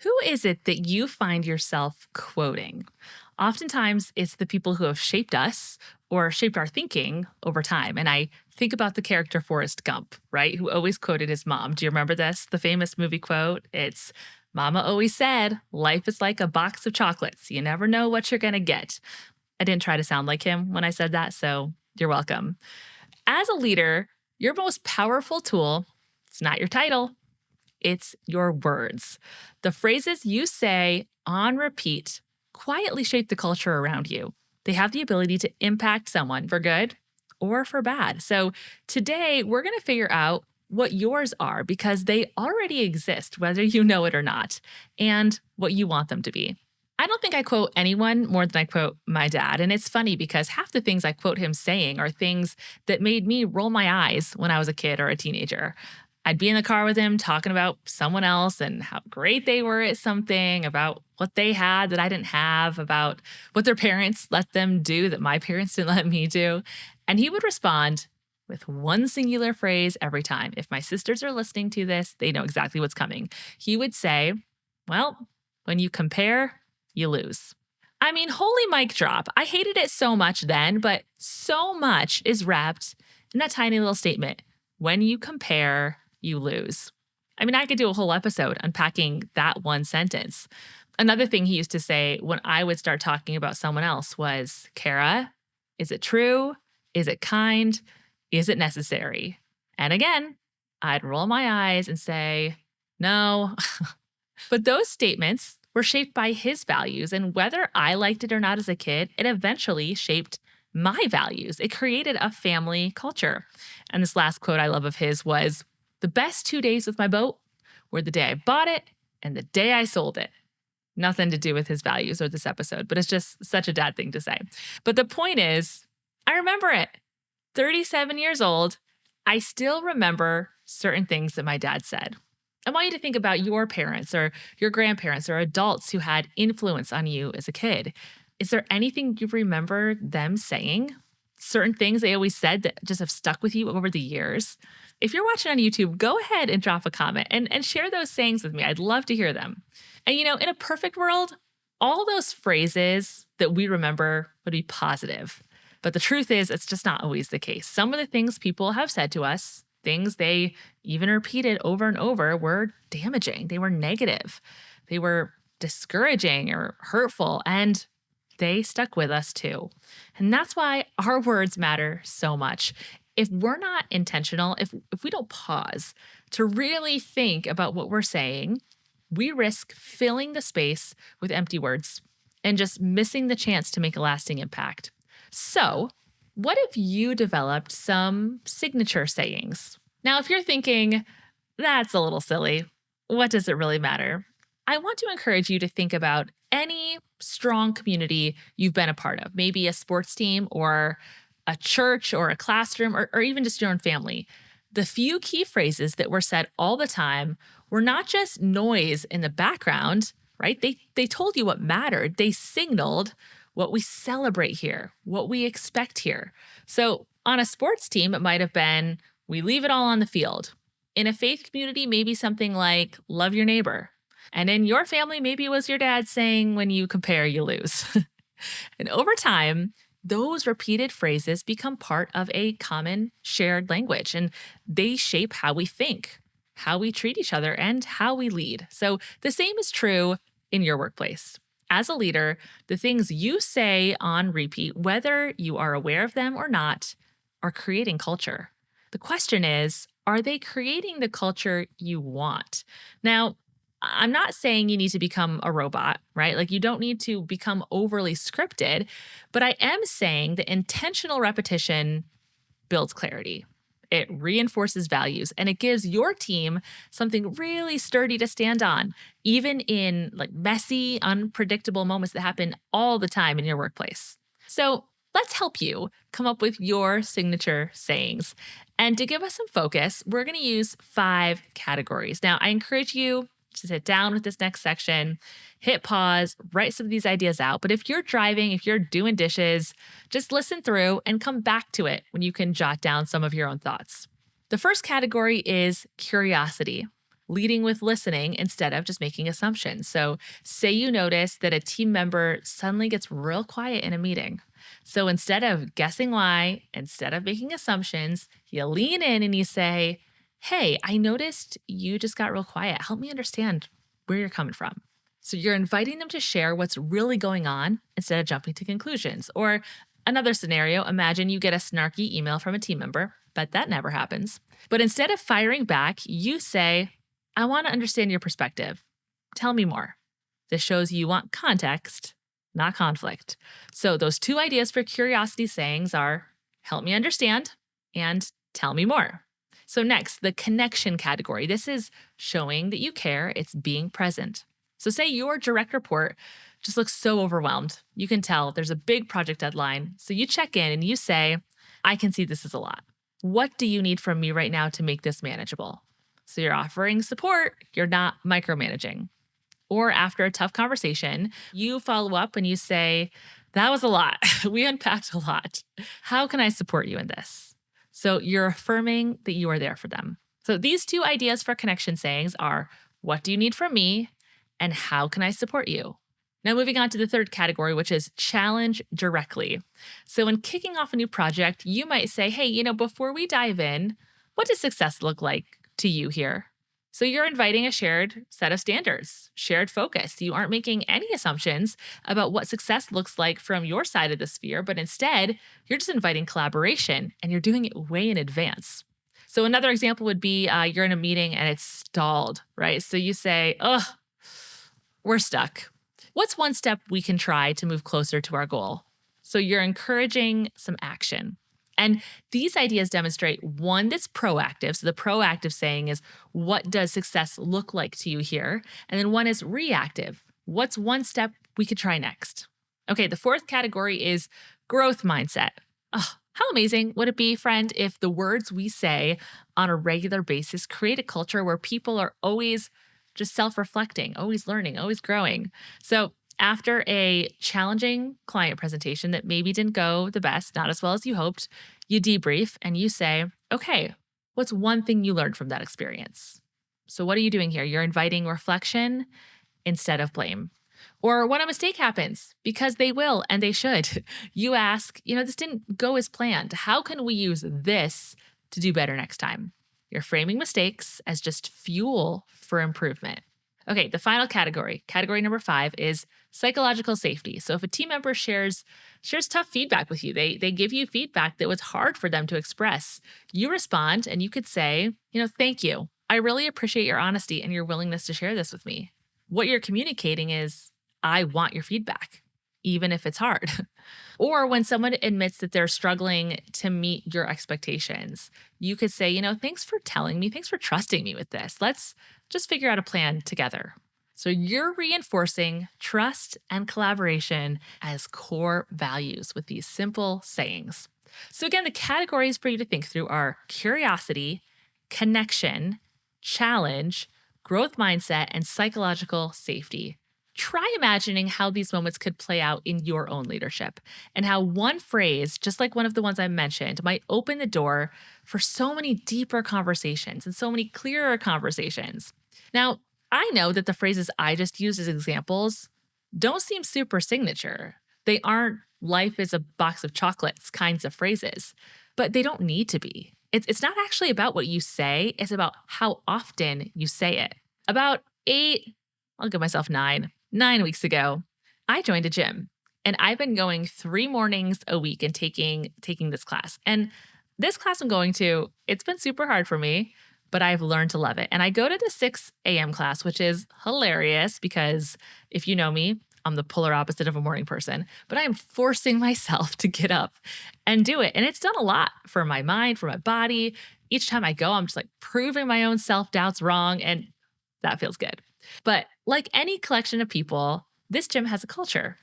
Who is it that you find yourself quoting? Oftentimes, it's the people who have shaped us or shaped our thinking over time. And I think about the character Forrest Gump, right? Who always quoted his mom. Do you remember this? The famous movie quote? It's Mama always said, life is like a box of chocolates. You never know what you're going to get. I didn't try to sound like him when I said that, so you're welcome. As a leader, your most powerful tool, it's not your title, it's your words. The phrases you say on repeat quietly shape the culture around you. They have the ability to impact someone for good or for bad. So today, we're going to figure out what yours are because they already exist, whether you know it or not, and what you want them to be. I don't think I quote anyone more than I quote my dad. And it's funny because half the things I quote him saying are things that made me roll my eyes when I was a kid or a teenager. I'd be in the car with him talking about someone else and how great they were at something, about what they had that I didn't have, about what their parents let them do that my parents didn't let me do. And he would respond with one singular phrase every time. If my sisters are listening to this, they know exactly what's coming. He would say, well, when you compare, you lose. I mean, holy mic drop. I hated it so much then, but so much is wrapped in that tiny little statement. When you compare, you lose. I mean, I could do a whole episode unpacking that one sentence. Another thing he used to say when I would start talking about someone else was, Kara, is it true? Is it kind? Is it necessary? And again, I'd roll my eyes and say, no. But those statements were shaped by his values. And whether I liked it or not as a kid, it eventually shaped my values. It created a family culture. And this last quote I love of his was, the best 2 days with my boat were the day I bought it and the day I sold it. Nothing to do with his values or this episode, but it's just such a dad thing to say. But the point is, I remember it. 37 years old, I still remember certain things that my dad said. I want you to think about your parents or your grandparents or adults who had influence on you as a kid. Is there anything you remember them saying? Certain things they always said that just have stuck with you over the years? If you're watching on YouTube, go ahead and drop a comment and share those sayings with me. I'd love to hear them. And in a perfect world, all those phrases that we remember would be positive. But the truth is, it's just not always the case. Some of the things people have said to us, things they even repeated over and over, were damaging. They were negative. They were discouraging or hurtful, and they stuck with us too. And that's why our words matter so much. If we're not intentional, if we don't pause to really think about what we're saying, we risk filling the space with empty words and just missing the chance to make a lasting impact. So, what if you developed some signature sayings? Now, if you're thinking, that's a little silly, what does it really matter? I want to encourage you to think about any strong community you've been a part of, maybe a sports team or a church or a classroom or even just your own family. The few key phrases that were said all the time were not just noise in the background, right? They told you what mattered. They signaled what we celebrate here, what we expect here. So on a sports team, it might have been, we leave it all on the field. In a faith community, maybe something like, love your neighbor. And in your family, maybe it was your dad saying, when you compare, you lose. And over time, those repeated phrases become part of a common shared language, and they shape how we think, how we treat each other, and how we lead. So the same is true in your workplace. As a leader, the things you say on repeat, whether you are aware of them or not, are creating culture. The question is, are they creating the culture you want? Now, I'm not saying you need to become a robot, right? Like you don't need to become overly scripted, but I am saying that intentional repetition builds clarity. It reinforces values and it gives your team something really sturdy to stand on, even in like messy, unpredictable moments that happen all the time in your workplace. So let's help you come up with your signature sayings. And to give us some focus, we're going to use 5 categories. Now, I encourage you to sit down with this next section, hit pause, write some of these ideas out. But if you're driving, if you're doing dishes, just listen through and come back to it when you can jot down some of your own thoughts. The first category is curiosity. leading with listening instead of just making assumptions. So, say you notice that a team member suddenly gets real quiet in a meeting. So, instead of guessing why, instead of making assumptions, you lean in and you say, "Hey, I noticed you just got real quiet. Help me understand where you're coming from." So, you're inviting them to share what's really going on instead of jumping to conclusions. Or another scenario, imagine you get a snarky email from a team member, but that never happens. But instead of firing back, you say, "I want to understand your perspective. Tell me more." This shows you want context, not conflict. So, those two ideas for curiosity sayings are "help me understand" and "tell me more." So, next, the connection category. This is showing that you care, it's being present. So, say your direct report just looks so overwhelmed. You can tell there's a big project deadline. So, you check in and you say, "I can see this is a lot. What do you need from me right now to make this manageable?" So, you're offering support, you're not micromanaging. Or after a tough conversation, you follow up and you say, "That was a lot. We unpacked a lot. How can I support you in this?" So you're affirming that you are there for them. So these two ideas for connection sayings are, "What do you need from me?" and "How can I support you?" Now, moving on to the third category, which is challenge directly. So, when kicking off a new project, you might say, "Hey, before we dive in, what does success look like to you here?" So, you're inviting a shared set of standards, shared focus. You aren't making any assumptions about what success looks like from your side of the sphere, but instead, you're just inviting collaboration and you're doing it way in advance. So, another example would be you're in a meeting and it's stalled, right? So, you say, "Oh, we're stuck. What's one step we can try to move closer to our goal?" So you're encouraging some action. And these ideas demonstrate one that's proactive. So the proactive saying is, "What does success look like to you here?" And then one is reactive. "What's one step we could try next?" Okay, the fourth category is growth mindset. Oh, how amazing would it be, friend, if the words we say on a regular basis create a culture where people are always just self reflecting, always learning, always growing? So, after a challenging client presentation that maybe didn't go the best, not as well as you hoped, you debrief and you say, "Okay, what's one thing you learned from that experience?" So, what are you doing here? You're inviting reflection instead of blame. Or when a mistake happens, because they will and they should, you ask, "This didn't go as planned. How can we use this to do better next time?" You're framing mistakes as just fuel for improvement. Okay, the final category number 5 is psychological safety. So if a team member shares tough feedback with you, they give you feedback that was hard for them to express, you respond and you could say, "Thank you. I really appreciate your honesty and your willingness to share this with me." What you're communicating is, "I want your feedback, even if it's hard." Or when someone admits that they're struggling to meet your expectations, you could say, "Thanks for telling me. Thanks for trusting me with this. Let's just figure out a plan together." So you're reinforcing trust and collaboration as core values with these simple sayings. So, again, the categories for you to think through are curiosity, connection, challenge, growth mindset, and psychological safety. Try imagining how these moments could play out in your own leadership and how one phrase, just like one of the ones I mentioned, might open the door for so many deeper conversations and so many clearer conversations. Now, I know that the phrases I just used as examples don't seem super signature. They aren't "life is a box of chocolates" kinds of phrases, but they don't need to be. It's not actually about what you say, it's about how often you say it. About I'll give myself 9 weeks ago, I joined a gym and I've been going 3 mornings a week and taking this class. And this class I'm going to, it's been super hard for me, but I've learned to love it. And I go to the 6 a.m. class, which is hilarious because if you know me, I'm the polar opposite of a morning person, but I am forcing myself to get up and do it. And it's done a lot for my mind, for my body. Each time I go, I'm just like proving my own self doubts wrong. And that feels good. But like any collection of people, this gym has a culture.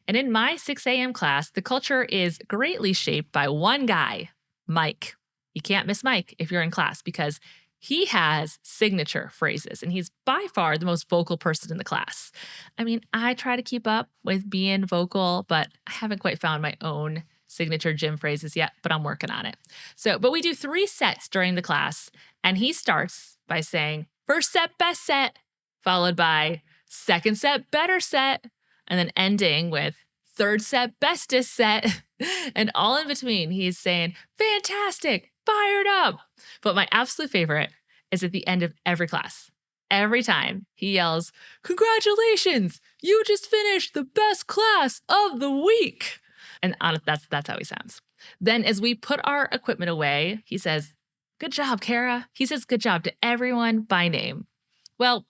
And in my 6 a.m. class, the culture is greatly shaped by one guy, Mike. You can't miss Mike if you're in class because he has signature phrases and he's by far the most vocal person in the class. I mean, I try to keep up with being vocal, but I haven't quite found my own signature gym phrases yet, but I'm working on it. But we do 3 sets during the class, and he starts by saying, first set, best set, followed by second set, better set, and then ending with third set, bestest set. And all in between, he's saying, fantastic, fired up. But my absolute favorite is at the end of every class. Every time he yells, congratulations, you just finished the best class of the week. And that's how he sounds. Then as we put our equipment away, he says, good job, Kara. He says good job to everyone by name. Well,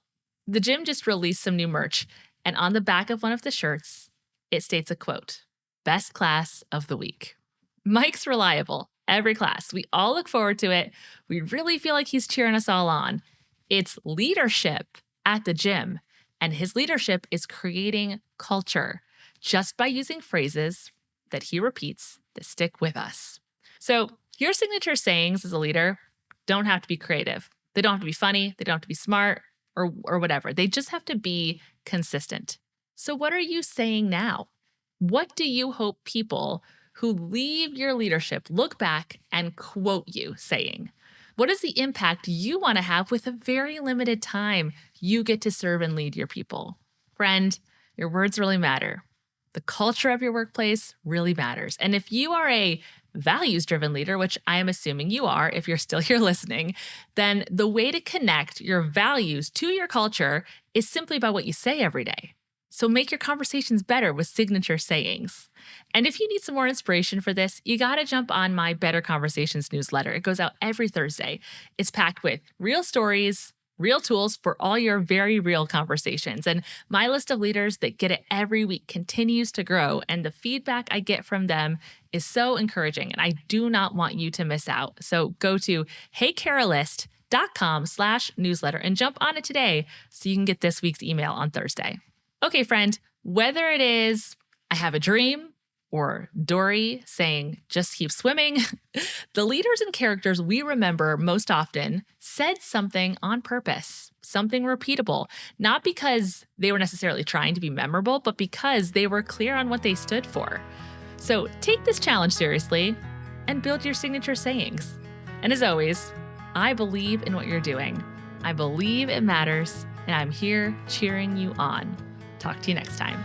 the gym just released some new merch, and on the back of one of the shirts, it states a quote, best class of the week. Mike's reliable every class. We all look forward to it. We really feel like he's cheering us all on. It's leadership at the gym, and his leadership is creating culture just by using phrases that he repeats that stick with us. So your signature sayings as a leader don't have to be creative. They don't have to be funny. They don't have to be smart or whatever. They just have to be consistent. So what are you saying now? What do you hope people who leave your leadership look back and quote you saying? What is the impact you want to have with a very limited time you get to serve and lead your people? Friend, your words really matter. The culture of your workplace really matters. And if you are a values-driven leader, which I am assuming you are if you're still here listening, then the way to connect your values to your culture is simply by what you say every day. So make your conversations better with signature sayings. And if you need some more inspiration for this, you got to jump on my Better Conversations newsletter. It goes out every Thursday. It's packed with real stories, real tools for all your very real conversations. And my list of leaders that get it every week continues to grow. And the feedback I get from them is so encouraging. And I do not want you to miss out. So go to heykaralist.com/newsletter and jump on it today so you can get this week's email on Thursday. Okay, friend, whether it is I have a dream or Dory saying, just keep swimming, the leaders and characters we remember most often said something on purpose, something repeatable, not because they were necessarily trying to be memorable, but because they were clear on what they stood for. So take this challenge seriously and build your signature sayings. And as always, I believe in what you're doing. I believe it matters, and I'm here cheering you on. Talk to you next time.